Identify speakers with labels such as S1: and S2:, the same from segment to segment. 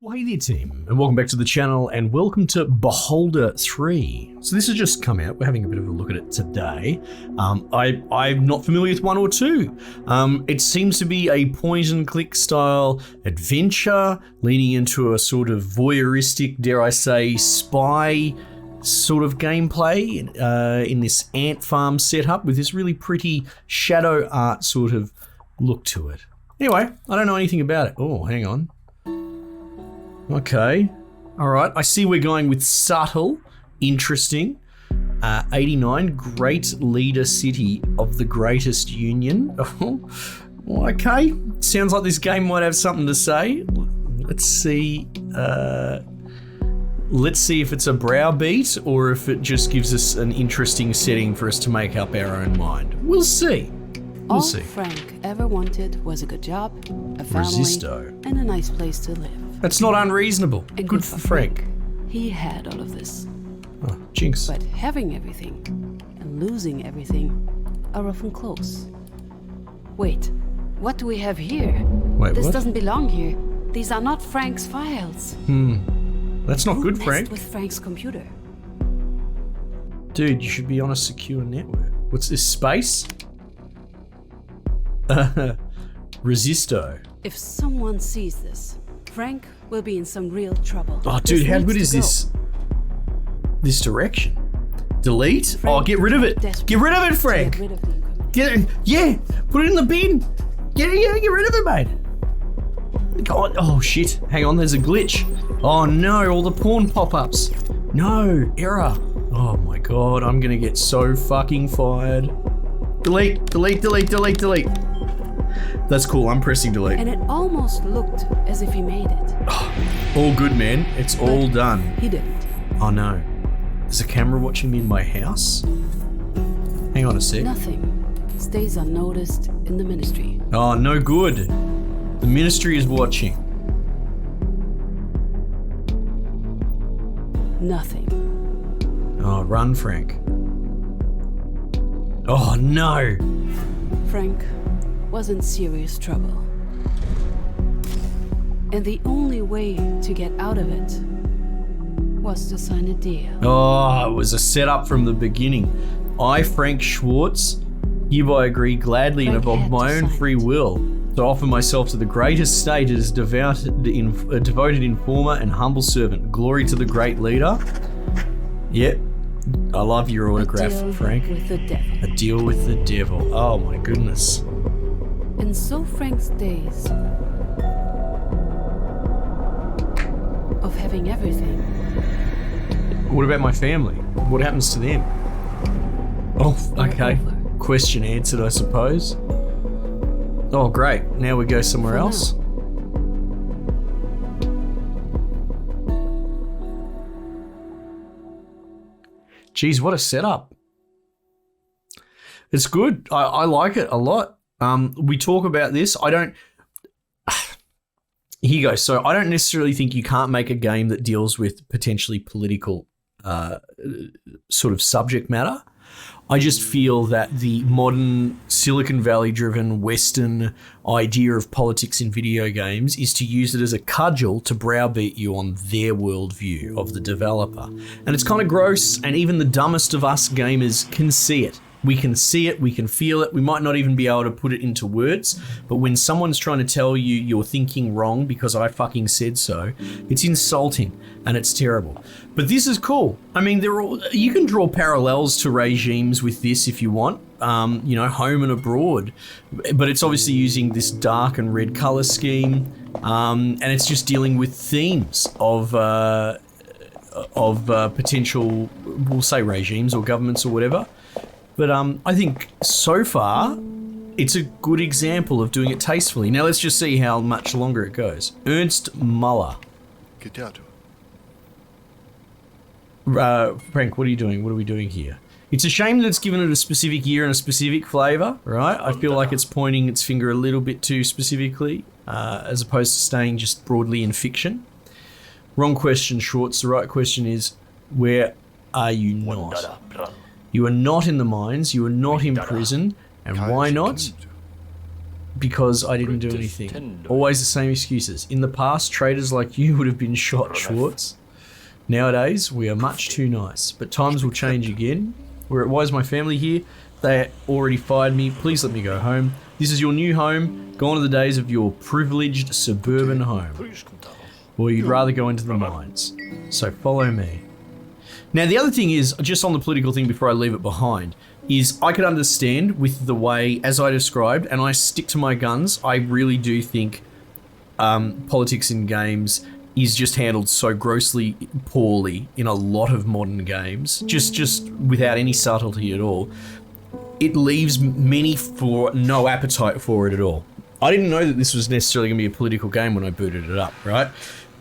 S1: Well, hey there team, and welcome back to the channel, and welcome to Beholder 3. So this has just come out, we're having a bit of a look at it today. I'm not familiar with 1 or 2. It seems to be a point and click style adventure, leaning into a sort of voyeuristic, dare I say, spy sort of gameplay in this ant farm setup with this really pretty shadow art sort of look to it. Anyway, I don't know anything about it. Oh, hang on. Okay, all right, I see we're going with subtle, interesting, 89, great leader city of the greatest union. Okay, sounds like this game might have something to say. Let's see if it's a browbeat or if it just gives us an interesting setting for us to make up our own mind. We'll see.
S2: All Frank ever wanted was a good job, a family, and a nice place to live.
S1: That's not unreasonable.
S2: And
S1: good for Frank.
S2: He had all of this.
S1: Oh, jinx.
S2: But having everything and losing everything are often close. Wait, what do we have here?
S1: Wait,
S2: this
S1: what?
S2: doesn't belong here. These are not Frank's files.
S1: That's not good, Frank.
S2: Who messed with Frank's computer?
S1: Dude, you should be on a secure network. What's this, space? Resisto.
S2: If someone sees this, Frank will be in some real trouble.
S1: Oh, dude, how good is this direction? Delete?
S2: Frank,
S1: get rid of it. Get rid of it, Frank.
S2: Get rid of the incrimination.
S1: Get it. Yeah, put it in the bin. Get rid of it, mate. God, oh shit. Hang on, there's a glitch. Oh no, all the porn pop-ups. No, error. Oh my god, I'm gonna get so fucking fired. Delete, delete, delete, delete, delete. That's cool, I'm pressing delete.
S2: And it almost looked as if he made it.
S1: All good, man. It's all done.
S2: He didn't.
S1: Oh no. There's a camera watching me in my house? Hang on a sec.
S2: Nothing stays unnoticed in the ministry.
S1: Oh, no good. The ministry is watching.
S2: Nothing.
S1: Oh, run, Frank. Oh no.
S2: Frank was in serious trouble. And the only way to get out of it was to sign a deal.
S1: Oh, it was a setup from the beginning. I, Frank Schwartz, hereby agree gladly and of my own free will to offer myself to the greatest state as devoted informer and humble servant. Glory to the great leader. Yep. I love your autograph, Frank.
S2: With the devil.
S1: A deal with the devil. Oh my goodness.
S2: And so Frank's days of having everything.
S1: What about my family? What happens to them? Oh, okay. Question answered, I suppose. Oh, great. Now we go somewhere else. Geez, what a setup. It's good. I like it a lot. We talk about this. Here you go. So I don't necessarily think you can't make a game that deals with potentially political sort of subject matter. I just feel that the modern Silicon Valley driven Western idea of politics in video games is to use it as a cudgel to browbeat you on their worldview of the developer. And it's kind of gross, and even the dumbest of us gamers can see it. We can see it, we can feel it, we might not even be able to put it into words, but when someone's trying to tell you you're thinking wrong because I fucking said so, it's insulting and it's terrible. But this is cool. I mean, you can draw parallels to regimes with this if you want, home and abroad, but it's obviously using this dark and red color scheme, and it's just dealing with themes of potential, we'll say regimes or governments or whatever. But I think so far, it's a good example of doing it tastefully. Now let's just see how much longer it goes. Ernst Muller. Frank, what are you doing? What are we doing here? It's a shame that it's given it a specific year and a specific flavour, right? I feel like it's pointing its finger a little bit too specifically, as opposed to staying just broadly in fiction. Wrong question, Schwartz. The right question is, where are you not? You are not in the mines, you are not in prison, and why not? because I didn't do anything. Always the same excuses. In the past, traitors like you would have been shot, Schwartz. Nowadays, we are much too nice. But times will change again. Why is my family here? They already fired me. Please let me go home. This is your new home. Gone are the days of your privileged suburban home. Or you'd rather go into the mines. So follow me. Now, the other thing is, just on the political thing before I leave it behind, is I could understand with the way, as I described, and I stick to my guns, I really do think politics in games is just handled so grossly poorly in a lot of modern games, just without any subtlety at all. It leaves many for no appetite for it at all. I didn't know that this was necessarily going to be a political game when I booted it up, right?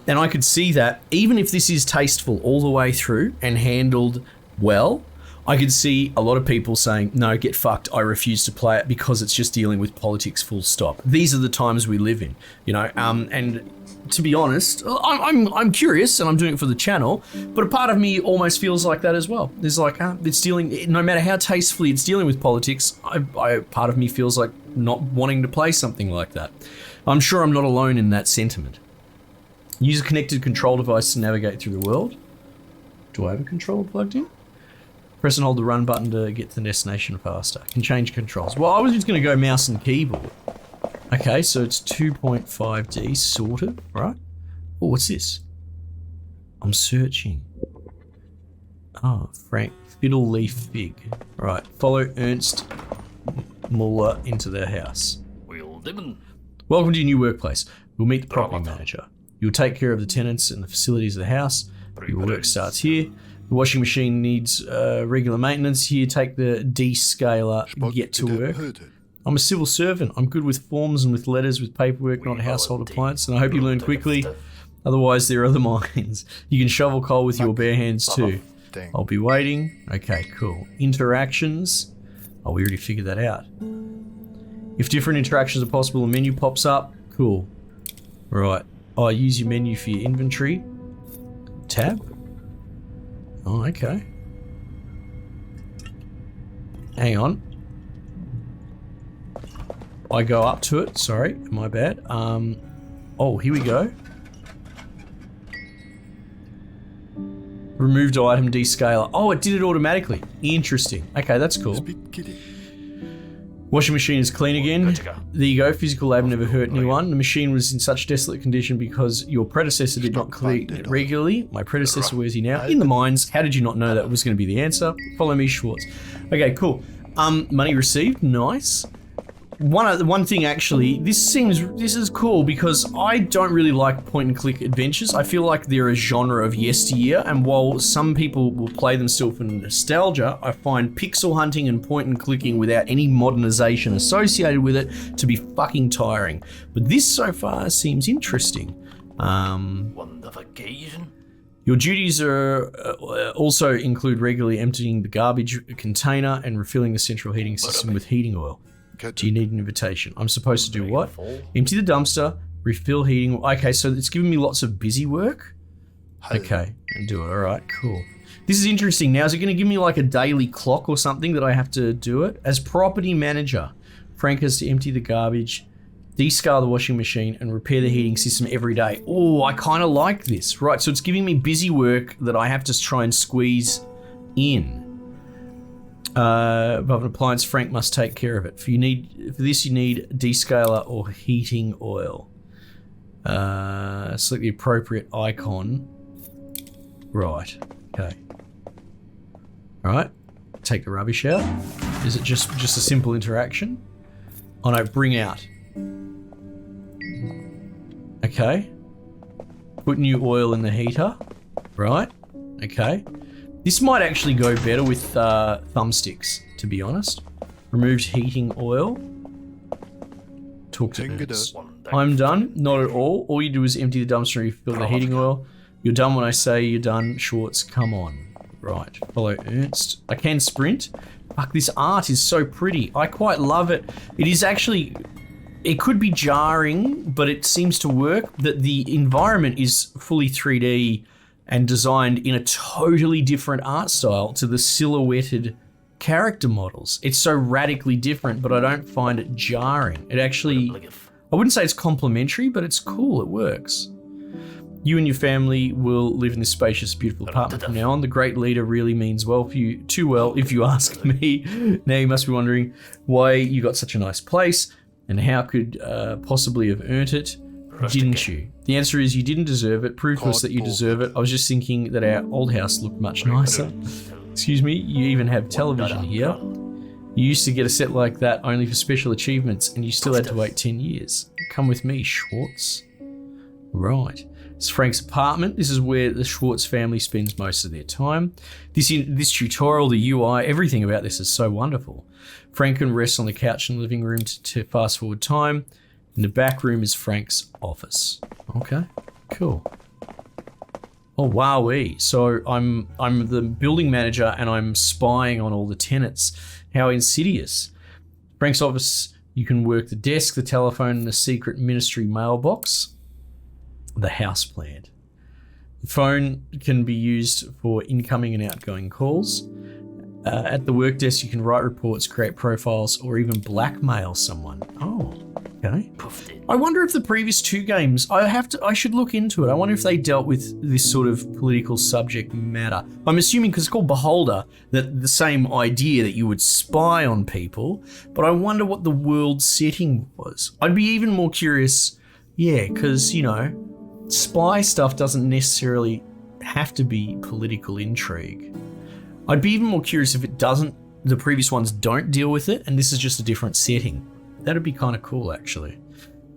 S1: And I could see that even if this is tasteful all the way through and handled well, I could see a lot of people saying, no, get fucked, I refuse to play it because it's just dealing with politics full stop. These are the times we live in, you know, and to be honest, I'm curious and I'm doing it for the channel, but a part of me almost feels like that as well. There's like, it's dealing, no matter how tastefully it's dealing with politics, part of me feels like not wanting to play something like that. I'm sure I'm not alone in that sentiment. Use a connected control device to navigate through the world. Do I have a controller plugged in? Press and hold the run button to get to the destination faster. Can change controls. Well, I was just going to go mouse and keyboard. Okay, so it's 2.5D, sort of, right? Oh, what's this? I'm searching. Oh, Frank, Fiddle Leaf Fig. Right, follow Ernst Muller into their house. Welcome to your new workplace. We'll meet the property manager. You'll take care of the tenants and the facilities of the house. Your work starts here. The washing machine needs regular maintenance. Here, take the descaler, get to work. I'm a civil servant. I'm good with forms and with letters, with paperwork, not household appliance, and I hope you learn quickly. Otherwise, there are other mines. You can shovel coal with your bare hands too. I'll be waiting. Okay, cool. Interactions. Oh, we already figured that out. If different interactions are possible, a menu pops up. Cool. Right. Oh, use your menu for your inventory. Tab. Oh, okay. Hang on. I go up to it. Sorry, my bad. Oh, here we go. Removed item descaler. Oh, it did it automatically. Interesting. Okay, that's cool. Washing machine is clean again. There you go. Physical lab never hurt anyone. The machine was in such desolate condition because your predecessor did not clean it regularly. My predecessor, where's he now? In the mines. How did you not know that was going to be the answer? Follow me, Schwartz. Okay, cool. Money received. Nice. One thing actually, this is cool because I don't really like point and click adventures. I feel like they're a genre of yesteryear, and while some people will play them still for nostalgia, I find pixel hunting and point and clicking without any modernization associated with it to be fucking tiring. But this so far seems interesting. Your duties are also include regularly emptying the garbage container and refilling the central heating system with heating oil. Do you need an invitation? I'm supposed to do what? Empty the dumpster, refill heating. Okay, so it's giving me lots of busy work. Okay, and do it. All right, cool. This is interesting. Now, is it going to give me like a daily clock or something that I have to do it? As property manager, Frank has to empty the garbage, descale the washing machine, and repair the heating system every day. Oh, I kind of like this. Right, so it's giving me busy work that I have to try and squeeze in. Above an appliance, Frank must take care of it. For this, you need descaler or heating oil. Select the appropriate icon. Right. Okay. All right. Take the rubbish out. Is it just a simple interaction? Oh no, bring out. Okay. Put new oil in the heater. Right. Okay. This might actually go better with thumbsticks, to be honest. Removed heating oil. Talk to Ernst. I'm done. Not at all. All you do is empty the dumpster and refill the heating oil. You're done when I say you're done. Schwartz, come on. Right. Follow Ernst. I can sprint. Fuck, this art is so pretty. I quite love it. It is actually... It could be jarring, but it seems to work. That the environment is fully 3D and designed in a totally different art style to the silhouetted character models. It's so radically different, but I don't find it jarring. It actually, I wouldn't say it's complimentary, but it's cool. It works. You and your family will live in this spacious, beautiful apartment from now on. The great leader really means well for you, too well, if you ask me. Now you must be wondering why you got such a nice place and how could possibly have earned it, didn't you? The answer is you didn't deserve it. Prove to us that you deserve it. I was just thinking that our old house looked much nicer. Excuse me, you even have television here. You used to get a set like that only for special achievements and you still had to wait 10 years. Come with me, Schwartz. Right. It's Frank's apartment. This is where the Schwartz family spends most of their time. This tutorial, the UI, everything about this is so wonderful. Frank can rest on the couch in the living room to fast forward time. In the back room is Frank's office. Okay, cool. Oh, wowee. So I'm the building manager and I'm spying on all the tenants. How insidious. Frank's office, you can work the desk, the telephone, and the secret ministry mailbox. The houseplant. The phone can be used for incoming and outgoing calls. At the work desk, you can write reports, create profiles, or even blackmail someone. Oh, okay. I wonder if the previous two games, I should look into it. I wonder if they dealt with this sort of political subject matter. I'm assuming because it's called Beholder, that the same idea that you would spy on people, but I wonder what the world setting was. I'd be even more curious, because, spy stuff doesn't necessarily have to be political intrigue. I'd be even more curious if the previous ones don't deal with it and this is just a different setting. That'd be kind of cool, actually.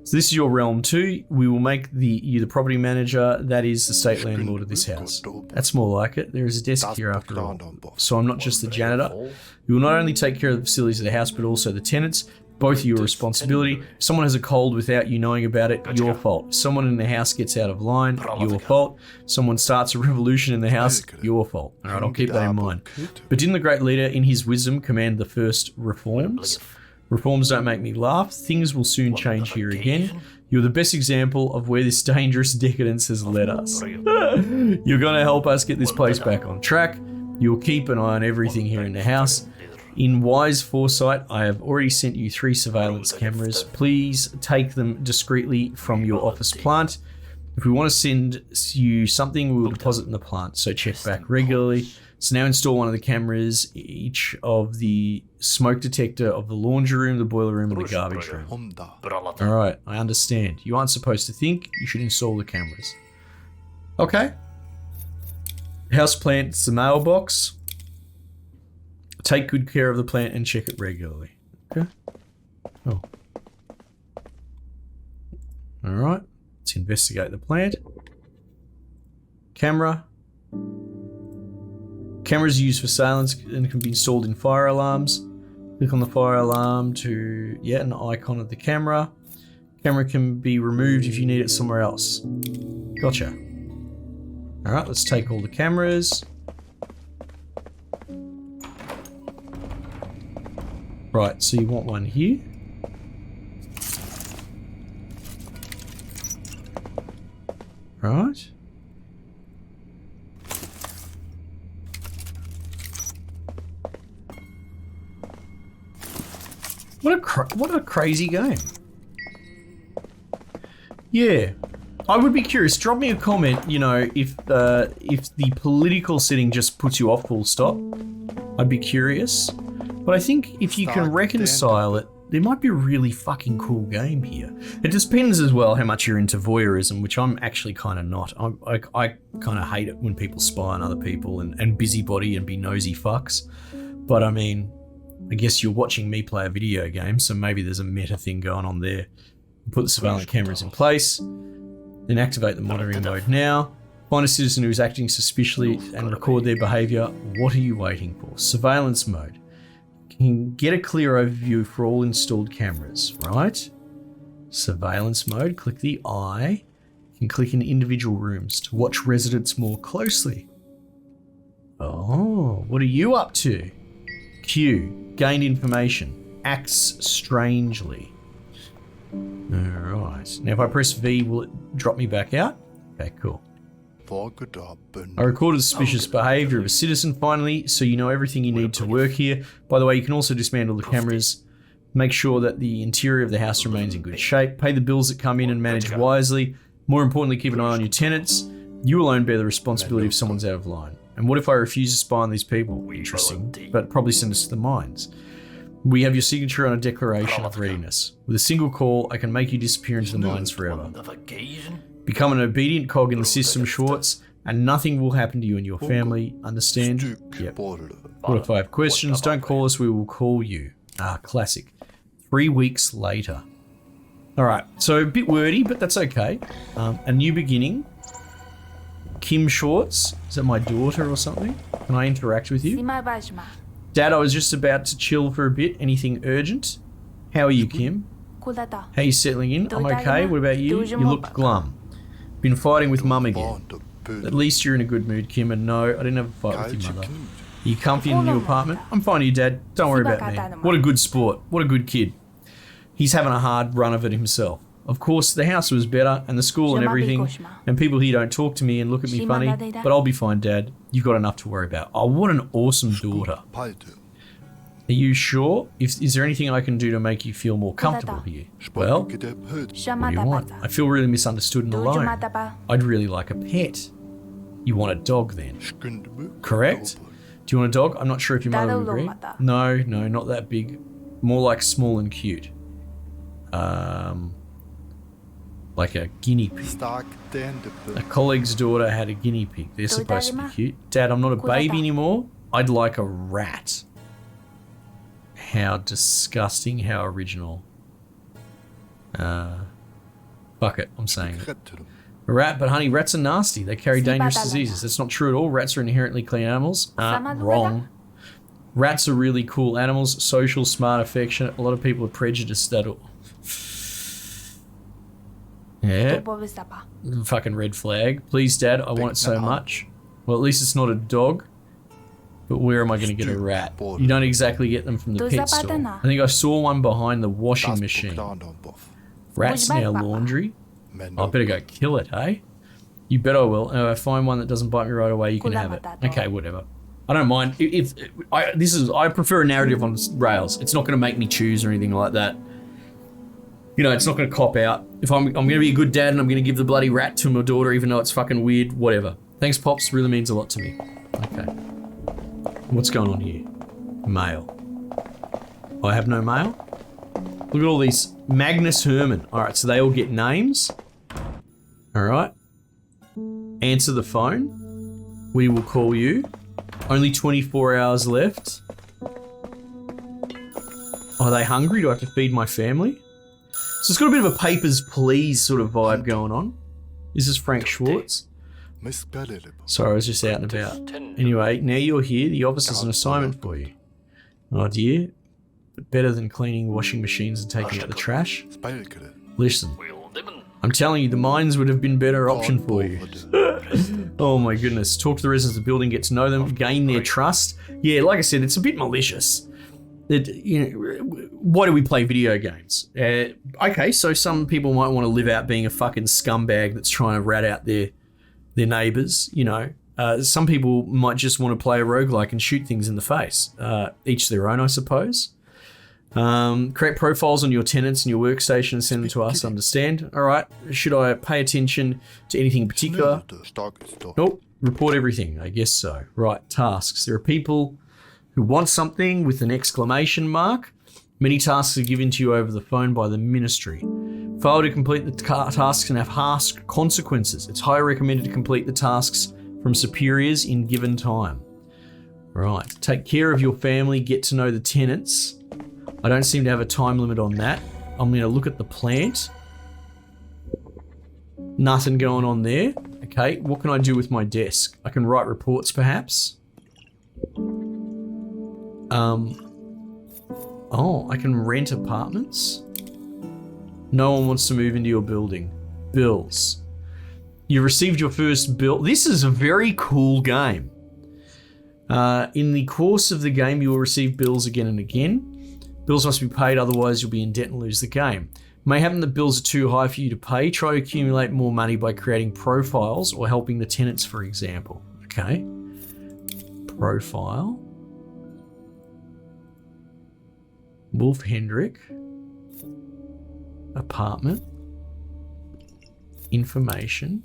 S1: So this is your realm too. We will make you the property manager. That is the state landlord of this house. That's more like it. There is a desk here after all. So I'm not just the janitor. You will not only take care of the facilities of the house, but also the tenants. Both your responsibility. If someone has a cold without you knowing about it, your fault. If someone in the house gets out of line, your fault. Someone starts a revolution in the house, your fault. All right, I'll keep that in mind. But didn't the great leader in his wisdom command the first reforms? Reforms don't make me laugh. Things will soon change here again. You're the best example of where this dangerous decadence has led us. You're going to help us get this place back on track. You'll keep an eye on everything here in the house. In wise foresight, I have already sent you 3 surveillance cameras. Please take them discreetly from your office plant. If we want to send you something, we will deposit in the plant, so check back regularly. So now install one of the cameras, each of the smoke detector of the laundry room, the boiler room, and the garbage room. Alright, I understand. You aren't supposed to think, you should install the cameras. Okay. Houseplant, it's the mailbox. Take good care of the plant and check it regularly. Okay. Oh. Alright. Let's investigate the plant. Camera. Cameras used for surveillance and can be installed in fire alarms. Click on the fire alarm to an icon of the camera. Camera can be removed if you need it somewhere else. Gotcha. Alright, let's take all the cameras. Right, so you want one here. Right. What a crazy game. Yeah. I would be curious. Drop me a comment, if the political setting just puts you off full stop. I'd be curious. But I think if you can reconcile it, there might be a really fucking cool game here. It depends as well how much you're into voyeurism, which I'm actually kind of not. I kind of hate it when people spy on other people and busybody and be nosy fucks. But I mean, I guess you're watching me play a video game, so maybe there's a meta thing going on there. Put the surveillance cameras in place, then activate the monitoring mode now. Find a citizen who is acting suspiciously and record their behaviour. What are you waiting for? Surveillance mode. You can get a clear overview for all installed cameras, right? Surveillance mode, click the eye. You can click in individual rooms to watch residents more closely. Oh, what are you up to? Q, gained information, acts strangely. Alright, now if I press V, will it drop me back out? Okay, cool. I recorded suspicious behaviour of a citizen finally, so you know everything you need to work here. By the way, you can also dismantle the cameras. Make sure that the interior of the house remains in good shape. Pay the bills that come in and manage wisely. More importantly, keep an eye on your tenants. You alone bear the responsibility if someone's out of line. And what if I refuse to spy on these people? Interesting, but probably send us to the mines. We have your signature on a declaration of readiness. With a single call, I can make you disappear into the mines forever. Become an obedient cog in the system, Schwartz, and nothing will happen to you and your family. Understand? Yep. What if I have questions? Don't call us, we will call you. Ah, classic. 3 weeks later. Alright, so a bit wordy, but that's okay. A new beginning. Kim Schwartz, is that my daughter or something? Can I interact with you? Dad, I was just about to chill for a bit. Anything urgent? How are you, Kim? How are you settling in? I'm okay. What about you? You look glum. Been fighting with Mum again. At least you're in a good mood, Kim, and no, I didn't have a fight with your mother. Are you comfy in the new apartment? I'm fine here, Dad. Don't worry about me. What a good sport. What a good kid. He's having a hard run of it himself. Of course, the house was better, and the school and everything, and people here don't talk to me and look at me funny, but I'll be fine, Dad. You've got enough to worry about. Oh, what an awesome daughter. Are you sure? Is there anything I can do to make you feel more comfortable here? Well, what do you want? I feel really misunderstood and alone. I'd really like a pet. You want a dog then? Correct? Do you want a dog? I'm not sure if your mother would agree. No, not that big. More like small and cute. Like a guinea pig. A colleague's daughter had a guinea pig. They're supposed to be cute. Dad, I'm not a baby anymore. I'd like a rat. How disgusting, how original. Fuck it, I'm saying it. A rat, but honey, rats are nasty. They carry dangerous diseases. That's not true at all. Rats are inherently clean animals. Wrong. Rats are really cool animals. Social, smart, affectionate. A lot of people are prejudiced that. Yeah. Fucking red flag. Please, Dad, I want it so much. Well, at least it's not a dog. But where am I going to get a rat? You don't exactly get them from the pet store. I think I saw one behind the washing machine. Rats in our laundry? I better go kill it, hey? You bet I will. And if I find one that doesn't bite me right away, you can have it. Okay, whatever. I don't mind. I prefer a narrative on rails. It's not going to make me choose or anything like that. You know, it's not going to cop out. If I'm going to be a good dad and I'm going to give the bloody rat to my daughter, even though it's fucking weird, whatever. Thanks, Pops. Really means a lot to me. Okay. What's going on here? Mail. I have no mail? Look at all these. Magnus Herman. Alright, so they all get names. Alright. Answer the phone. We will call you. Only 24 hours left. Are they hungry? Do I have to feed my family? So it's got a bit of a Papers, Please sort of vibe going on. This is Frank Schwartz. Sorry, I was just out and about. Anyway, now you're here. The office has an assignment for you. Oh dear. But better than cleaning washing machines and taking out the trash. Listen, I'm telling you, the mines would have been a better option for you. Oh my goodness. Talk to the residents of the building, get to know them, gain their trust. Yeah, like I said, it's a bit malicious. Why do we play video games? Okay, so some people might want to live out being a fucking scumbag that's trying to rat out their neighbours, you know. Some people might just want to play a roguelike and shoot things in the face. Each their own, I suppose. Create profiles on your tenants and your workstation and send them to us, understand? All right, should I pay attention to anything in particular? Nope, report everything, I guess so. Right, tasks. There are people who want something with an exclamation mark. Many tasks are given to you over the phone by the ministry. Fail to complete the tasks can have harsh consequences. It's highly recommended to complete the tasks from superiors in given time. Right, take care of your family, get to know the tenants. I don't seem to have a time limit on that. I'm going to look at the plant. Nothing going on there. Okay, what can I do with my desk? I can write reports, perhaps. Oh, I can rent apartments? No one wants to move into your building. Bills. You received your first bill. This is a very cool game. In the course of the game, you will receive bills again and again. Bills must be paid, otherwise you'll be in debt and lose the game. May happen that bills are too high for you to pay. Try to accumulate more money by creating profiles or helping the tenants, for example. Okay. Profile. Wolf Hendrick. Apartment. Information.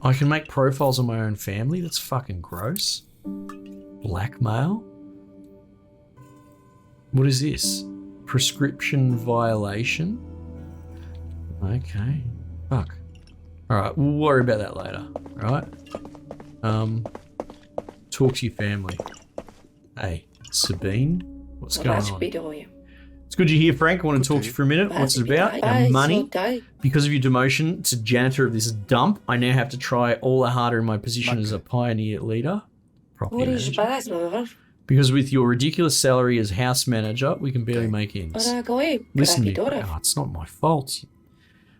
S1: I can make profiles on my own family? That's fucking gross. Blackmail? What is this? Prescription violation? Okay. Fuck. Alright, we'll worry about that later. Alright? Talk to your family. Hey, Sabine? What's going on? It's good you're here, Frank. I want to talk to you for a minute. What's it about? Money. Because of your demotion to janitor of this dump, I now have to try all the harder in my position as a pioneer leader. Property manager. Because with your ridiculous salary as house manager, we can barely make ends. Listen to me. Oh, it's not my fault.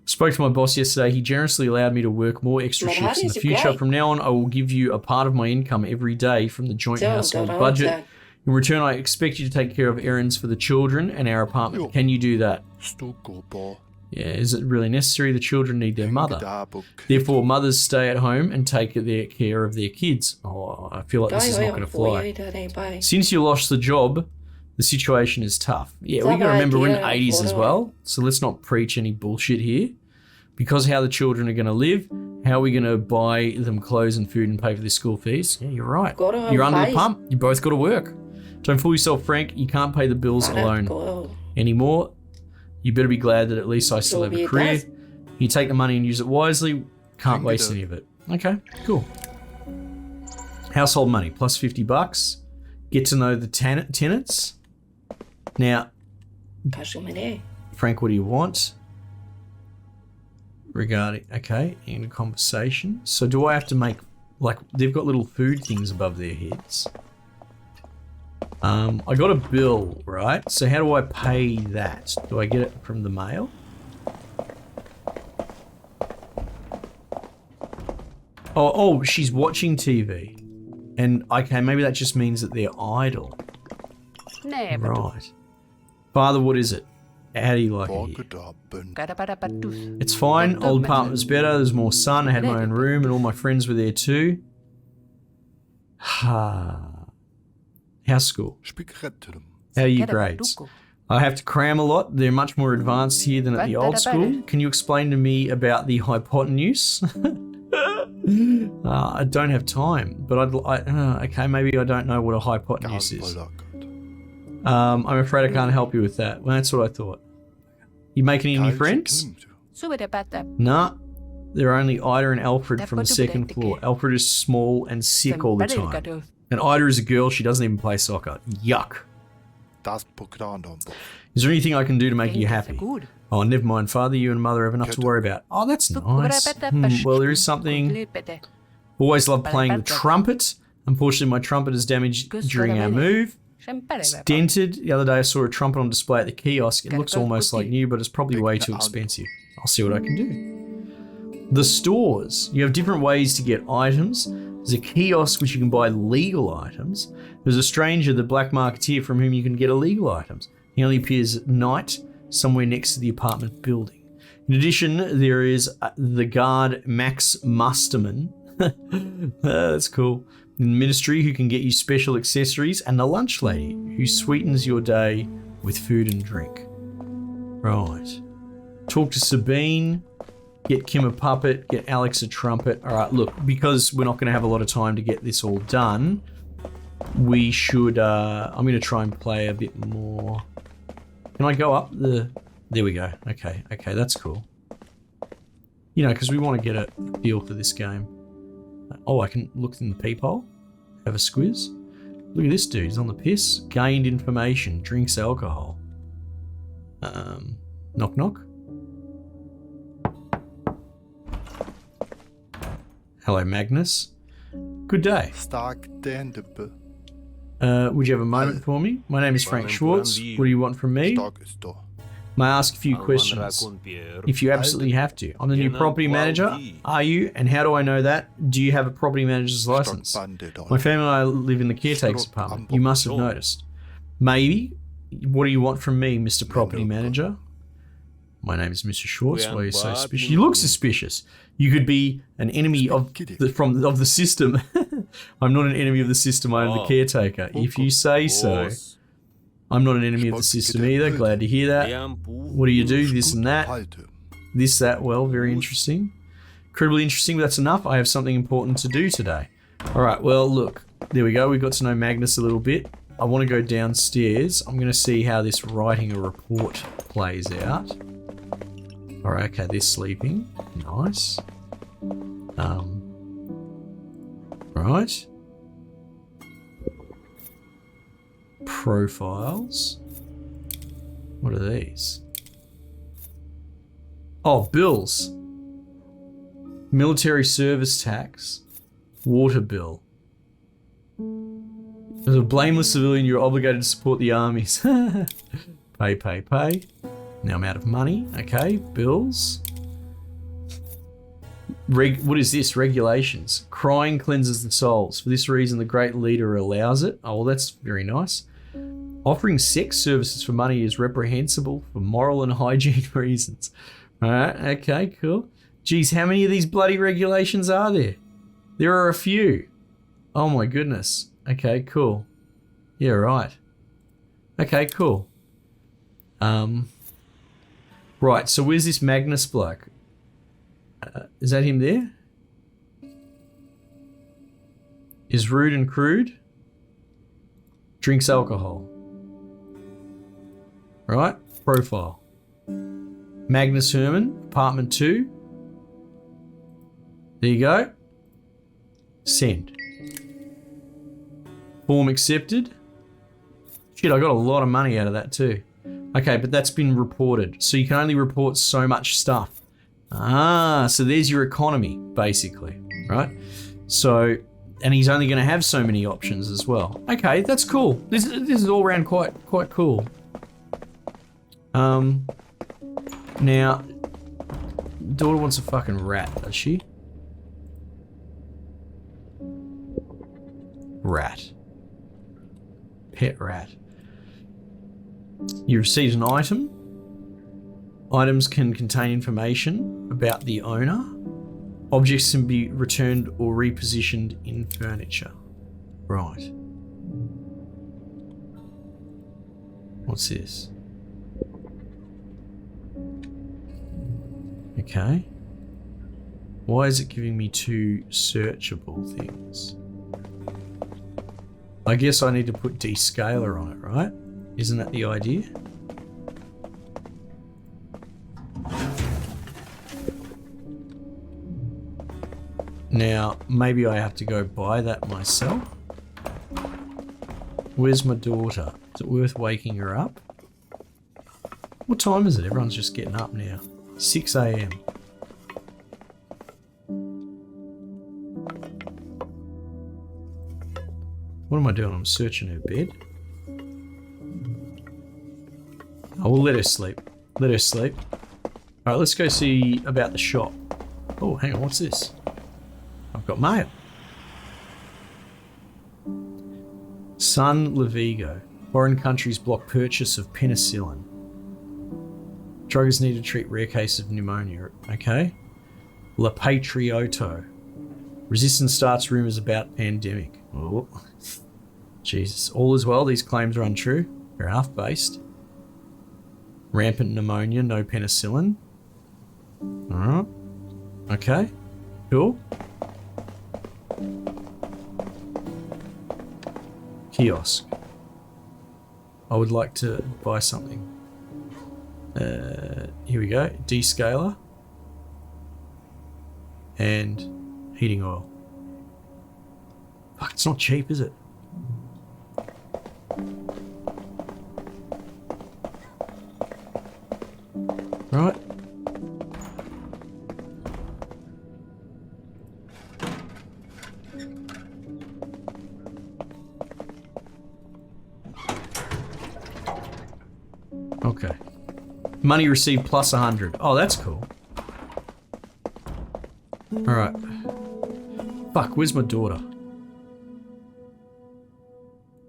S1: Spoke to my boss yesterday. He generously allowed me to work more extra shifts in the future. From now on, I will give you a part of my income every day from the joint household budget. In return, I expect you to take care of errands for the children and our apartment. Can you do that? Yeah, is it really necessary? The children need their mother. Therefore, mothers stay at home and take care of their kids. Oh, I feel like this is not going to fly. Since you lost the job, the situation is tough. Yeah, we got to remember we're in the 80s as well, so let's not preach any bullshit here. Because how the children are going to live, how are we going to buy them clothes and food and pay for their school fees? Yeah, you're right. You're under the pump. You both got to work. Don't fool yourself, Frank. You can't pay the bills alone anymore. You better be glad that at least I still have a career. You take the money and use it wisely. Can't waste any of it. Okay, cool. Household money, plus $50. Get to know the tenants. Now, Frank, what do you want? Regarding, okay, in a conversation. So do I have to make, like, they've got little food things above their heads. I got a bill, right? So how do I pay that? Do I get it from the mail? Oh, she's watching TV. And, okay, maybe that just means that they're idle. Right. Father, what is it? How do you like it here? It's fine. Old apartment was better. There's more sun. I had my own room and all my friends were there too. How's school? How are your grades? I have to cram a lot. They're much more advanced here than at the old school. Can you explain to me about the hypotenuse? I don't have time, but okay, maybe I don't know what a hypotenuse is. I'm afraid I can't help you with that. Well, that's what I thought. You making any new friends? Nah. They're only Ida and Alfred from the second floor. Alfred is small and sick all the time. And Ida is a girl, she doesn't even play soccer. Yuck. Is there anything I can do to make you happy? Oh, never mind, Father. You and Mother have enough to worry about. Oh, that's nice. Well, there is something. Always loved playing the trumpet. Unfortunately, my trumpet is damaged during our move. It's dented. The other day I saw a trumpet on display at the kiosk. It looks almost like new, but it's probably way too expensive. I'll see what I can do. The stores. You have different ways to get items. There's a kiosk which you can buy legal items. There's a stranger, the black marketeer, from whom you can get illegal items. He only appears at night somewhere next to the apartment building. In addition, there is the guard Max Musterman. That's cool. In the ministry, who can get you special accessories, and the lunch lady, who sweetens your day with food and drink. Right. Talk to Sabine. Get Kim a puppet, get Alex a trumpet. All right, look, because we're not going to have a lot of time to get this all done, we should, I'm going to try and play a bit more. Can I go up the, there we go. Okay, that's cool. You know, because we want to get a feel for this game. Oh, I can look in the peephole, have a squiz. Look at this dude, he's on the piss. Gained information, drinks alcohol. Knock knock. Hello, Magnus. Good day. Would you have a moment for me? My name is Frank Schwartz. What do you want from me? May I ask a few questions? If you absolutely have to. I'm the new property manager. Are you? And how do I know that? Do you have a property manager's license? My family and I live in the caretaker's apartment. You must have noticed. Maybe. What do you want from me, Mr. Property Manager? My name is Mr. Schwartz. Why are you so suspicious? You look suspicious. You could be an enemy of the system. I'm not an enemy of the system. I am the caretaker. If you say so. I'm not an enemy of the system either. Glad to hear that. What do you do? This and that. This, that. Well, very interesting. Incredibly interesting, but that's enough. I have something important to do today. All right, well, look. There we go. We got to know Magnus a little bit. I want to go downstairs. I'm going to see how this writing a report plays out. All right, okay, they're sleeping. Nice. Right. Profiles. What are these? Oh, bills. Military service tax. Water bill. As a blameless civilian, you're obligated to support the armies. Pay, pay, pay. Now I'm out of money. Okay, bills. What is this? Regulations. Crying cleanses the souls. For this reason, the great leader allows it. Oh, well, that's very nice. Offering sex services for money is reprehensible for moral and hygiene reasons. All right, okay, cool. Geez, how many of these bloody regulations are there? There are a few. Oh my goodness. Okay, cool. Yeah, right. Okay, cool. Right, so where's this Magnus bloke? Is that him there? Is rude and crude. Drinks alcohol. Right, profile. Magnus Herman, apartment 2. There you go. Send. Form accepted. Shit, I got a lot of money out of that too. Okay, but that's been reported. So you can only report so much stuff. Ah, so there's your economy, basically, right? So, and he's only going to have so many options as well. Okay, that's cool. This is all around quite cool. Now, daughter wants a fucking rat, does she? Rat. Pet rat. You received an item. Items can contain information about the owner. Objects can be returned or repositioned in furniture. Right. What's this? Okay. Why is it giving me 2 searchable things? I guess I need to put descaler on it, right? Isn't that the idea? Now, maybe I have to go buy that myself. Where's my daughter? Is it worth waking her up? What time is it? Everyone's just getting up now. 6 a.m. What am I doing? I'm searching her bed. Oh, we'll let her sleep. Let her sleep. Alright, let's go see about the shop. Oh, hang on, what's this? I've got mail. Sun Levigo. Foreign countries block purchase of penicillin. Druggers need to treat rare cases of pneumonia. Okay. La Patriotto. Resistance starts rumours about pandemic. Oh. Jesus. All is well. These claims are untrue. They're half-based. Rampant pneumonia. No penicillin. Alright. Okay. Cool. Kiosk. I would like to buy something. Here we go. Descaler. And heating oil. Fuck, it's not cheap, is it? Right. Okay. Money received plus 100. Oh, that's cool. Alright. Fuck, where's my daughter?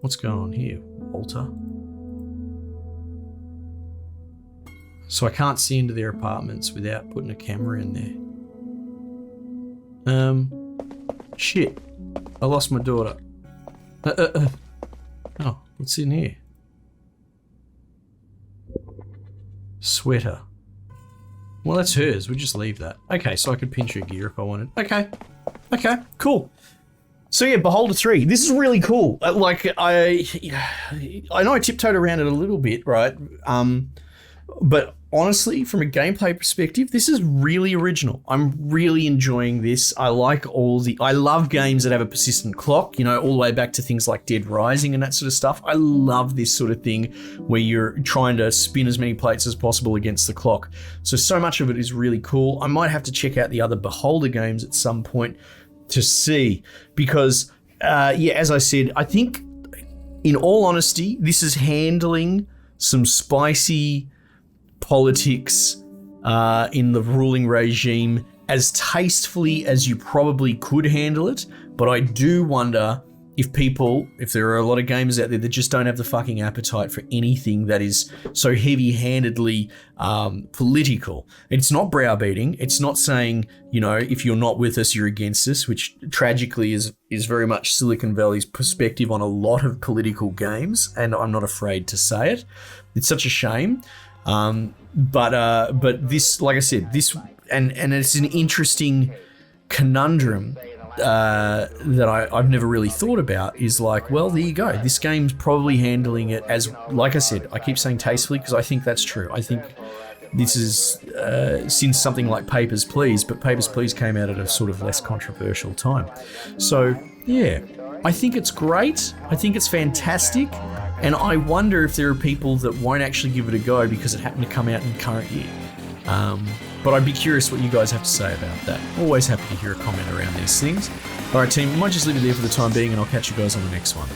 S1: What's going on here, Walter? So I can't see into their apartments without putting a camera in there. Shit. I lost my daughter. Oh, what's in here? Sweater. Well, that's hers. We'll just leave that. Okay, so I could pinch her gear if I wanted. Okay, cool. So yeah, Beholder 3. This is really cool. Like, I know I tiptoed around it a little bit, right? But honestly, from a gameplay perspective, this is really original. I'm really enjoying this. I love games that have a persistent clock, all the way back to things like Dead Rising and that sort of stuff. I love this sort of thing where you're trying to spin as many plates as possible against the clock. So much of it is really cool. I might have to check out the other Beholder games at some point to see, because, as I said, I think, in all honesty, this is handling some spicy politics in the ruling regime as tastefully as you probably could handle it. But I do wonder if there are a lot of gamers out there that just don't have the fucking appetite for anything that is so heavy-handedly political. It's not browbeating. It's not saying, if you're not with us, you're against us, which tragically is very much Silicon Valley's perspective on a lot of political games, and I'm not afraid to say it. It's such a shame. But this, like I said, and it's an interesting conundrum that I've never really thought about, is like, well, there you go. This game's probably handling it as, like I said, I keep saying tastefully because I think that's true. I think this is since something like Papers, Please, but Papers, Please came out at a sort of less controversial time. So, yeah, I think it's great. I think it's fantastic. And I wonder if there are people that won't actually give it a go because it happened to come out in the current year. But I'd be curious what you guys have to say about that. Always happy to hear a comment around these things. All right, team, I might just leave it there for the time being, and I'll catch you guys on the next one.